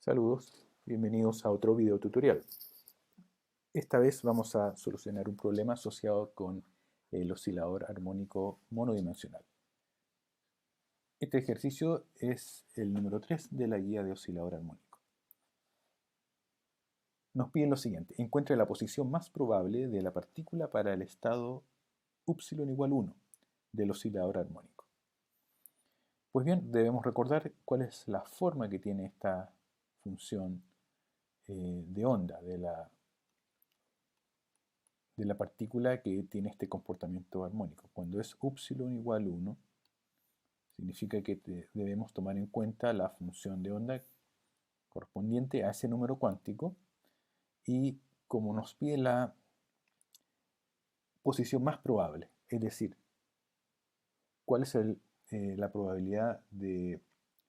Saludos, bienvenidos a otro video tutorial. Esta vez vamos a solucionar un problema asociado con el oscilador armónico monodimensional. Este ejercicio es el número 3 de la guía de oscilador armónico. Nos piden lo siguiente: encuentre la posición más probable de la partícula para el estado upsilon igual 1 del oscilador armónico. Pues bien, debemos recordar cuál es la forma que tiene esta función de onda de la partícula que tiene este comportamiento armónico. Cuando es upsilon igual 1, significa que debemos tomar en cuenta la función de onda correspondiente a ese número cuántico, y como nos pide la posición más probable, es decir, cuál es la probabilidad de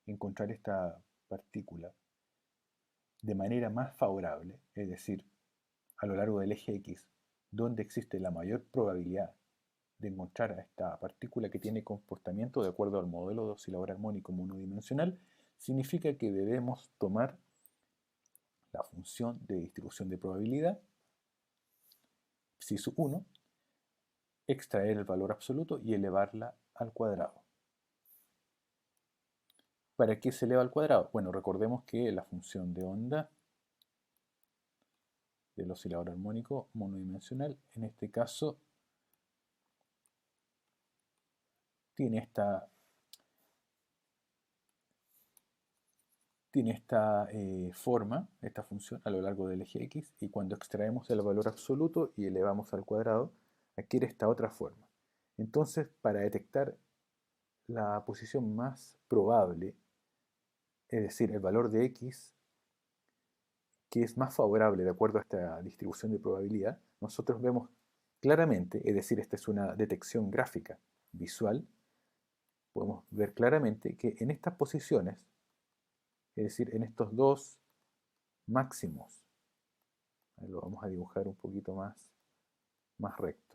encontrar esta partícula de manera más favorable, es decir, a lo largo del eje X, donde existe la mayor probabilidad de encontrar a esta partícula que tiene comportamiento de acuerdo al modelo de oscilador armónico monodimensional, significa que debemos tomar la función de distribución de probabilidad, psi sub 1, extraer el valor absoluto y elevarla al cuadrado. ¿Para qué se eleva al cuadrado? Bueno, recordemos que la función de onda del oscilador armónico monodimensional, en este caso, tiene esta forma, esta función a lo largo del eje X, y cuando extraemos el valor absoluto y elevamos al cuadrado, adquiere esta otra forma. Entonces, para detectar la posición más probable, es decir, el valor de X que es más favorable de acuerdo a esta distribución de probabilidad, nosotros vemos claramente, es decir, esta es una detección gráfica visual, podemos ver claramente que en estas posiciones, es decir, en estos dos máximos, lo vamos a dibujar un poquito más recto.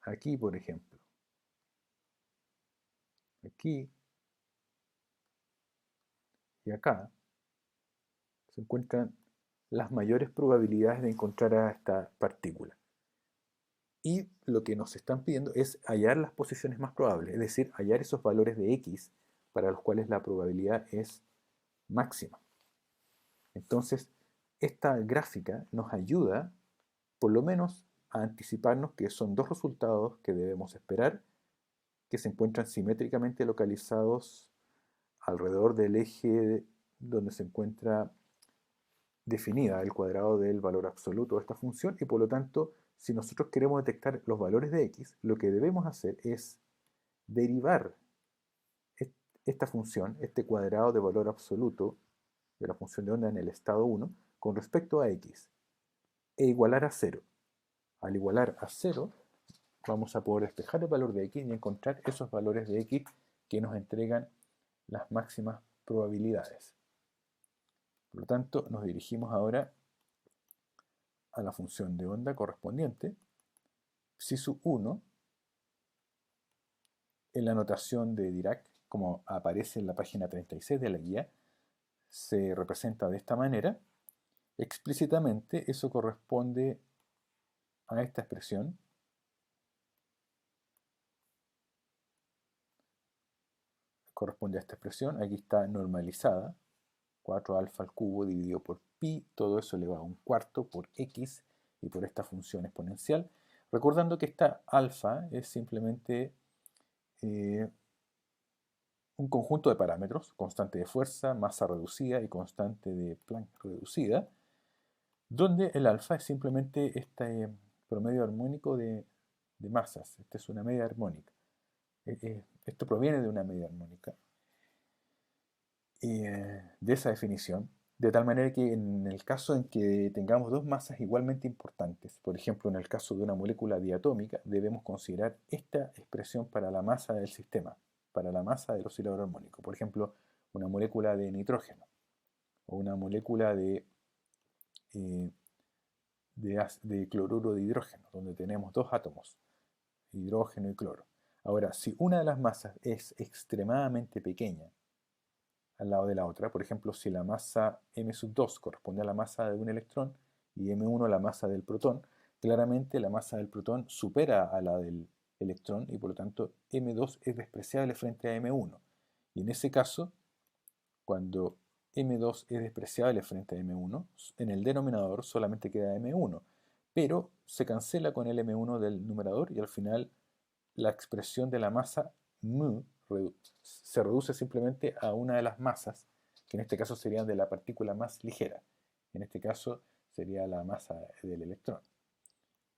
Aquí, por ejemplo, aquí y acá se encuentran las mayores probabilidades de encontrar a esta partícula. Y lo que nos están pidiendo es hallar las posiciones más probables, es decir, hallar esos valores de X para los cuales la probabilidad es máxima. Entonces, esta gráfica nos ayuda, por lo menos, a anticiparnos que son dos resultados que debemos esperar, que se encuentran simétricamente localizados alrededor del eje donde se encuentra definida el cuadrado del valor absoluto de esta función, y por lo tanto, si nosotros queremos detectar los valores de X, lo que debemos hacer es derivar esta función, este cuadrado de valor absoluto de la función de onda en el estado 1, con respecto a X, e igualar a 0. Al igualar a 0, vamos a poder despejar el valor de X y encontrar esos valores de X que nos entregan las máximas probabilidades. Por lo tanto, nos dirigimos ahora a la función de onda correspondiente, psi sub 1, en la notación de Dirac, como aparece en la página 36 de la guía, se representa de esta manera. Explícitamente eso corresponde a esta expresión, aquí está normalizada, 4 alfa al cubo dividido por pi, todo eso elevado a un cuarto por x y por esta función exponencial, recordando que esta alfa es simplemente un conjunto de parámetros: constante de fuerza, masa reducida y constante de Planck reducida, donde el alfa es simplemente este promedio armónico de masas. Esta es una media armónica. Esto proviene de una media armónica, de esa definición, de tal manera que en el caso en que tengamos dos masas igualmente importantes, por ejemplo en el caso de una molécula diatómica, debemos considerar esta expresión para la masa del sistema, para la masa del oscilador armónico. Por ejemplo, una molécula de nitrógeno o una molécula eh, de cloruro de hidrógeno, donde tenemos dos átomos, hidrógeno y cloro. Ahora, si una de las masas es extremadamente pequeña al lado de la otra, por ejemplo, si la masa m sub 2 corresponde a la masa de un electrón y m1 a la masa del protón, claramente la masa del protón supera a la del electrón y por lo tanto m2 es despreciable frente a m1. Y en ese caso, cuando m2 es despreciable frente a m1, en el denominador solamente queda m1, pero se cancela con el m1 del numerador y al final la expresión de la masa mu se reduce simplemente a una de las masas, que en este caso sería de la partícula más ligera. En este caso sería la masa del electrón.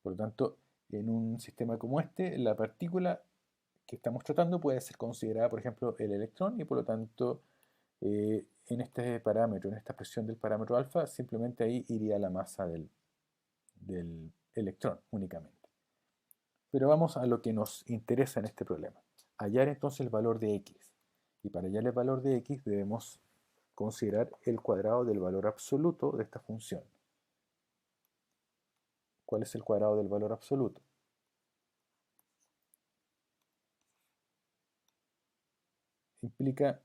Por lo tanto, en un sistema como este, la partícula que estamos tratando puede ser considerada, por ejemplo, el electrón y por lo tanto, en este parámetro, en esta expresión del parámetro alfa, simplemente ahí iría la masa del electrón únicamente. Pero vamos a lo que nos interesa en este problema. Hallar entonces el valor de x. Y para hallar el valor de x debemos considerar el cuadrado del valor absoluto de esta función. ¿Cuál es el cuadrado del valor absoluto? Implica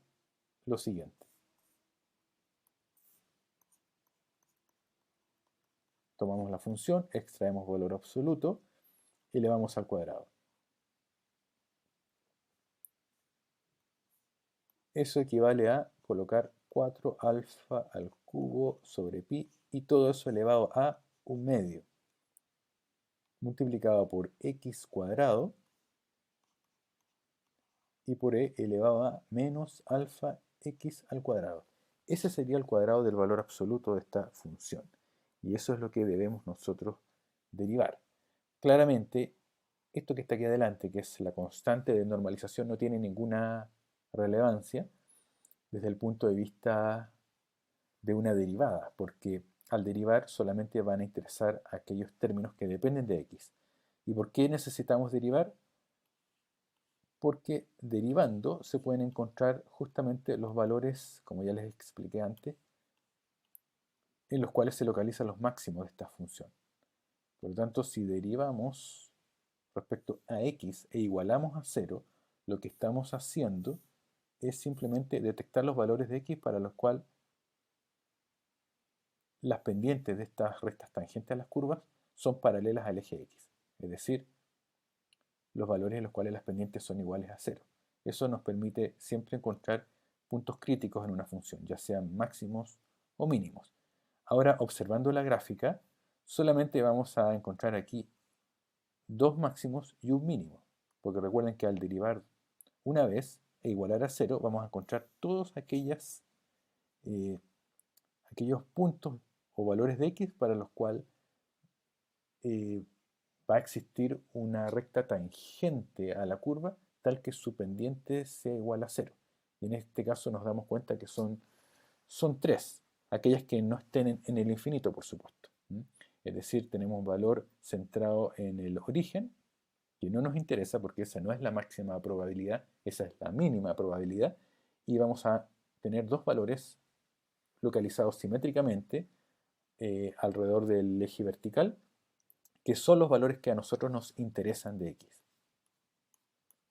lo siguiente. Tomamos la función, extraemos valor absoluto y elevamos al cuadrado. Eso equivale a colocar 4 alfa al cubo sobre pi y todo eso elevado a un medio multiplicado por x cuadrado y por e elevado a menos alfa x al cuadrado. Ese sería el cuadrado del valor absoluto de esta función. Y eso es lo que debemos nosotros derivar. Claramente, esto que está aquí adelante, que es la constante de normalización, no tiene ninguna relevancia desde el punto de vista de una derivada, porque al derivar solamente van a interesar aquellos términos que dependen de x. ¿Y por qué necesitamos derivar? Porque derivando se pueden encontrar justamente los valores, como ya les expliqué antes, en los cuales se localizan los máximos de esta función. Por lo tanto, si derivamos respecto a x e igualamos a 0, lo que estamos haciendo es simplemente detectar los valores de x para los cuales las pendientes de estas rectas tangentes a las curvas son paralelas al eje x, es decir, los valores en los cuales las pendientes son iguales a 0. Eso nos permite siempre encontrar puntos críticos en una función, ya sean máximos o mínimos. Ahora, observando la gráfica, solamente vamos a encontrar aquí dos máximos y un mínimo, porque recuerden que al derivar una vez e igualar a 0, vamos a encontrar todos eh, aquellos puntos o valores de x para los cuales eh, va a existir una recta tangente a la curva tal que su pendiente sea igual a 0. Y en este caso nos damos cuenta que son tres, aquellas que no estén en el infinito, por supuesto. Es decir, tenemos un valor centrado en el origen, que no nos interesa porque esa no es la máxima probabilidad, esa es la mínima probabilidad, y vamos a tener dos valores localizados simétricamente alrededor del eje vertical, que son los valores que a nosotros nos interesan de x.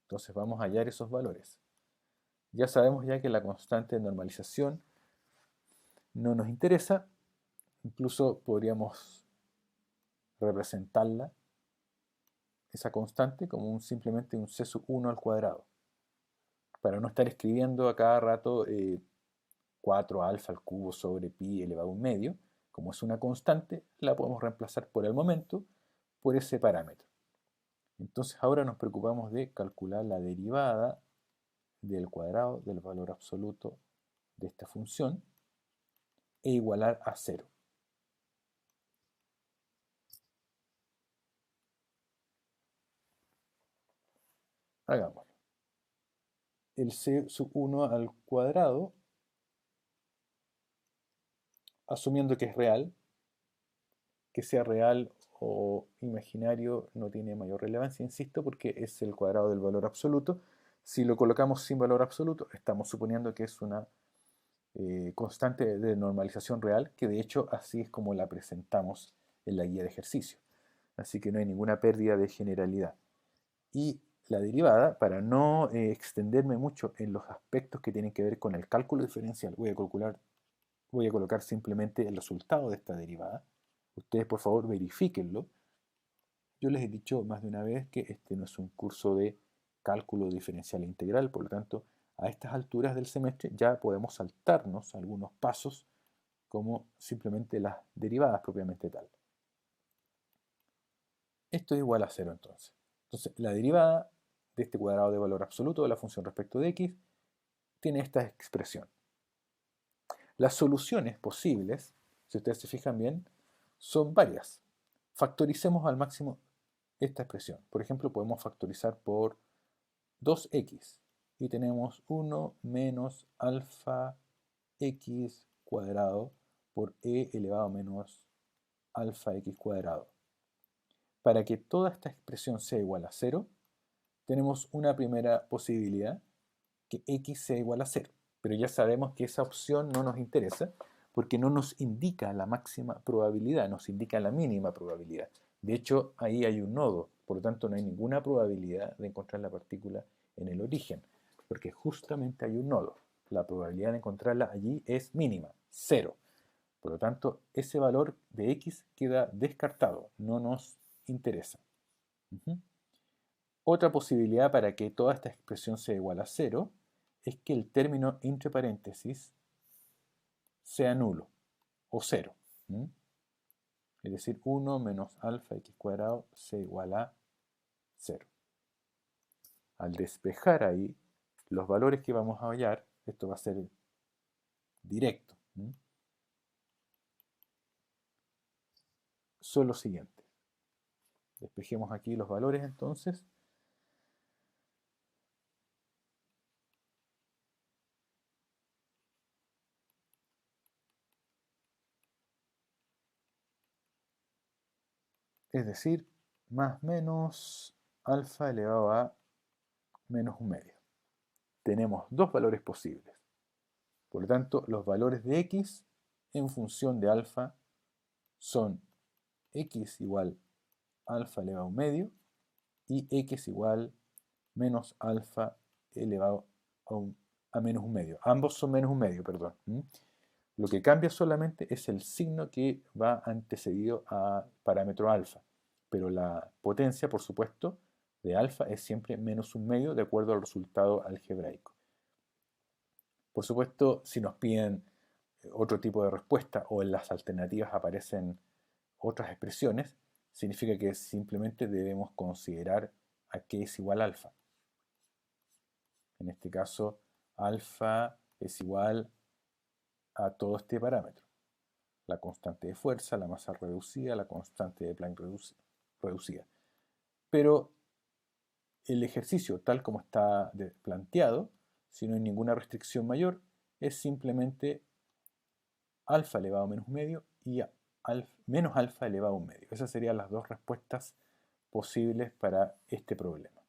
Entonces vamos a hallar esos valores. Ya sabemos ya que la constante de normalización no nos interesa, incluso podríamos representarla, esa constante, como simplemente un c sub 1 al cuadrado, para no estar escribiendo a cada rato 4 alfa al cubo sobre pi elevado a un medio. Como es una constante, la podemos reemplazar por el momento por ese parámetro. Entonces ahora nos preocupamos de calcular la derivada del cuadrado del valor absoluto de esta función e igualar a 0. Hagámoslo. El c sub 1 al cuadrado, asumiendo que es real, que sea real o imaginario no tiene mayor relevancia, insisto, porque es el cuadrado del valor absoluto. Si lo colocamos sin valor absoluto, estamos suponiendo que es una constante de normalización real, que de hecho así es como la presentamos en la guía de ejercicio. Así que no hay ninguna pérdida de generalidad. Y la derivada, para no extenderme mucho en los aspectos que tienen que ver con el cálculo diferencial, voy a colocar simplemente el resultado de esta derivada. Ustedes por favor verifíquenlo. Yo les he dicho más de una vez que este no es un curso de cálculo diferencial integral, por lo tanto, a estas alturas del semestre ya podemos saltarnos algunos pasos como simplemente las derivadas propiamente tal. Esto es igual a 0 entonces. Entonces, la derivada de este cuadrado de valor absoluto de la función respecto de x tiene esta expresión. Las soluciones posibles, si ustedes se fijan bien, son varias. Factoricemos al máximo esta expresión. Por ejemplo, podemos factorizar por 2x y tenemos 1 menos alfa x cuadrado por e elevado a menos alfa x cuadrado. Para que toda esta expresión sea igual a 0, tenemos una primera posibilidad, que x sea igual a 0. Pero ya sabemos que esa opción no nos interesa porque no nos indica la máxima probabilidad, nos indica la mínima probabilidad. De hecho, ahí hay un nodo, por lo tanto no hay ninguna probabilidad de encontrar la partícula en el origen, porque justamente hay un nodo. La probabilidad de encontrarla allí es mínima, 0. Por lo tanto, ese valor de x queda descartado, no nos interesa. Otra posibilidad para que toda esta expresión sea igual a 0 es que el término entre paréntesis sea nulo o 0. Es decir, 1 menos alfa x cuadrado sea igual a 0. Al despejar ahí los valores que vamos a hallar, esto va a ser directo, son los siguientes. Despejemos aquí los valores entonces. Es decir, más menos alfa elevado a menos un medio. Tenemos dos valores posibles. Por lo tanto, los valores de x en función de alfa son x igual alfa elevado a un medio y x igual menos alfa elevado a menos un medio. Ambos son menos un medio, perdón. Lo que cambia solamente es el signo que va antecedido al parámetro alfa. Pero la potencia, por supuesto, de alfa es siempre menos un medio de acuerdo al resultado algebraico. Por supuesto, si nos piden otro tipo de respuesta o en las alternativas aparecen otras expresiones, significa que simplemente debemos considerar a qué es igual alfa. En este caso, alfa es igual a todo este parámetro. La constante de fuerza, la masa reducida, la constante de Planck reducida. Pero el ejercicio tal como está planteado, si no hay ninguna restricción mayor, es simplemente alfa elevado a menos un medio y menos alfa elevado a un medio. Esas serían las dos respuestas posibles para este problema.